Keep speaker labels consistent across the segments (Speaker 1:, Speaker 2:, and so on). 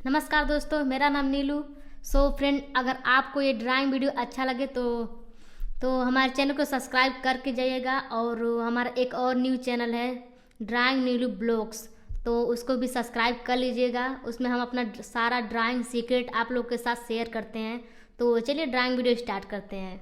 Speaker 1: नमस्कार दोस्तों, मेरा नाम नीलू। फ्रेंड, अगर आपको ये ड्राइंग वीडियो अच्छा लगे तो हमारे चैनल को सब्सक्राइब करके जाइएगा। और हमारा एक और न्यू चैनल है ड्राइंग नीलू ब्लॉग्स, तो उसको भी सब्सक्राइब कर लीजिएगा। उसमें हम अपना सारा ड्राइंग सीक्रेट आप लोग के साथ शेयर करते हैं। तो चलिए ड्राइंग वीडियो स्टार्ट करते हैं।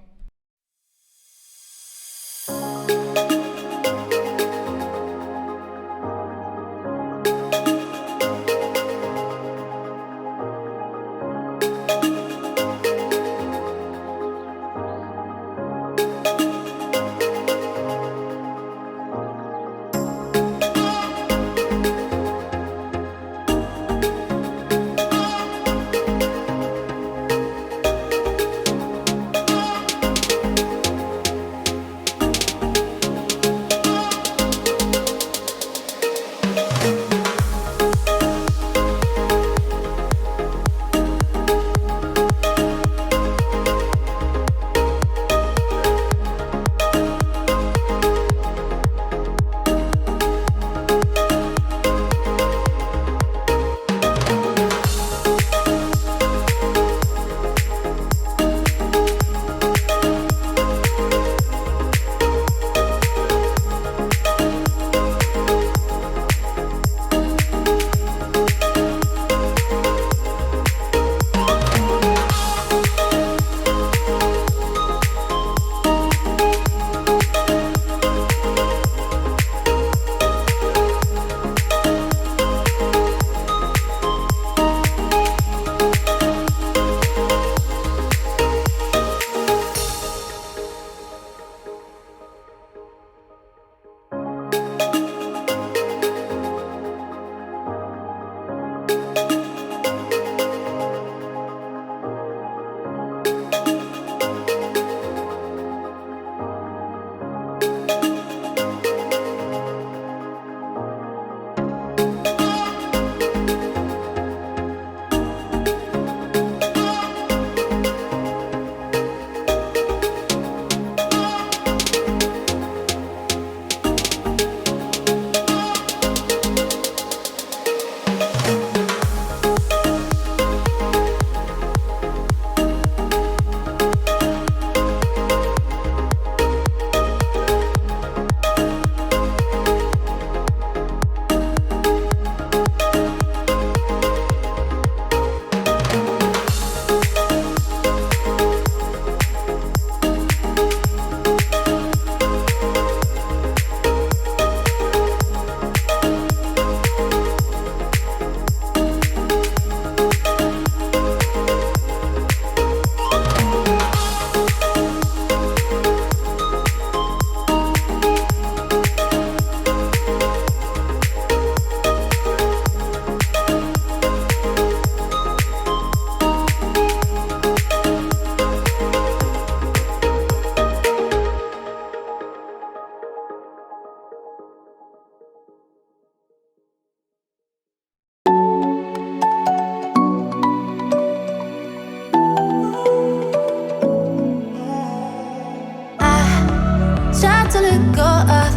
Speaker 2: To let go of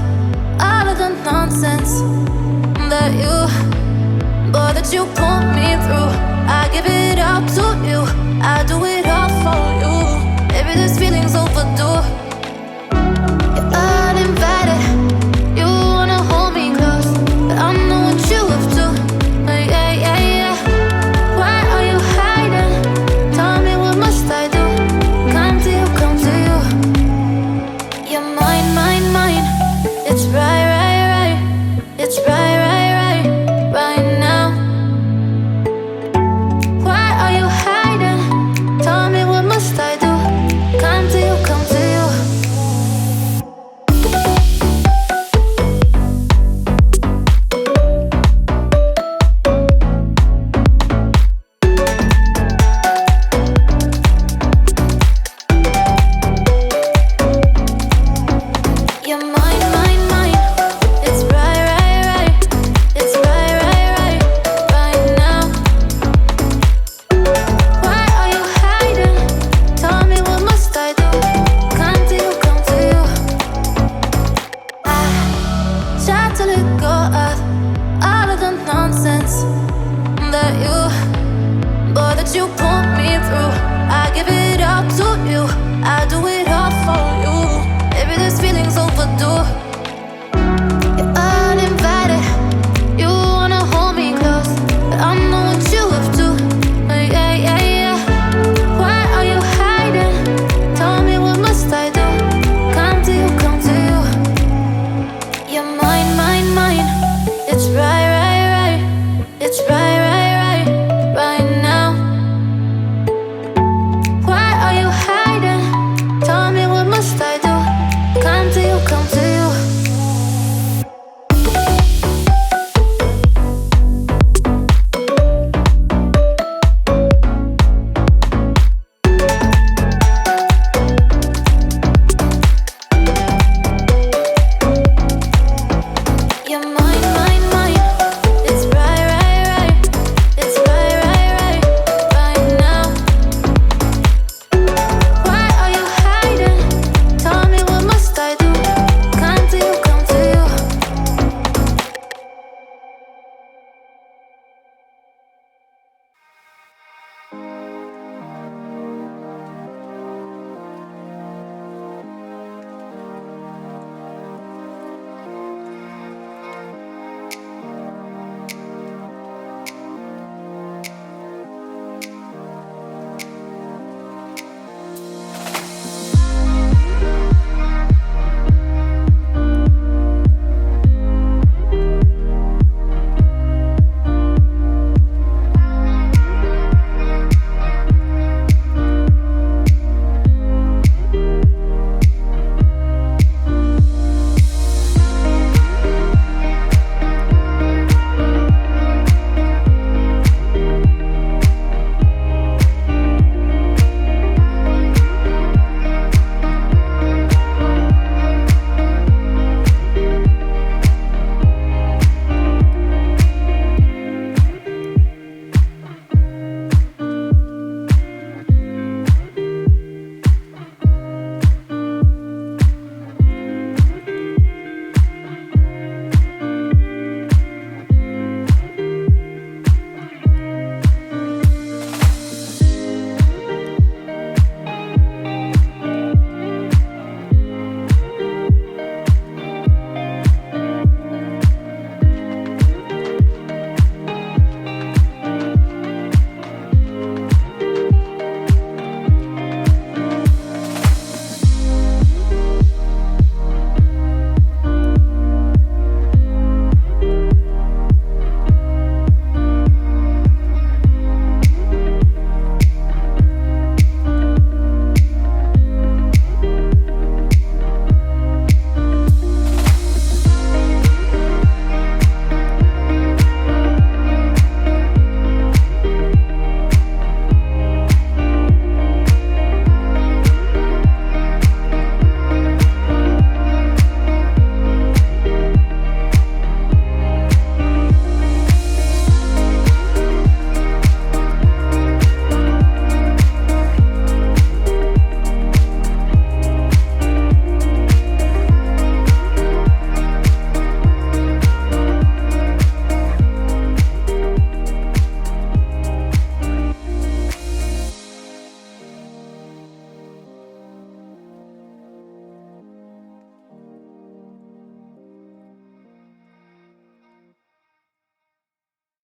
Speaker 2: all of the nonsense that you put me through. I give it up to you, I do it all for you. Maybe this feeling's overdue. You're uninvited, you wanna hold me close, but I know what you have to. Yeah. Why are you hiding? Tell me, what must I do? Come to you, come to you. You're mine. It's right. It's right now. Why are you hiding? Tell me, what must I do? Come to you, come to you. that you pull me through. I give it up to you. I do it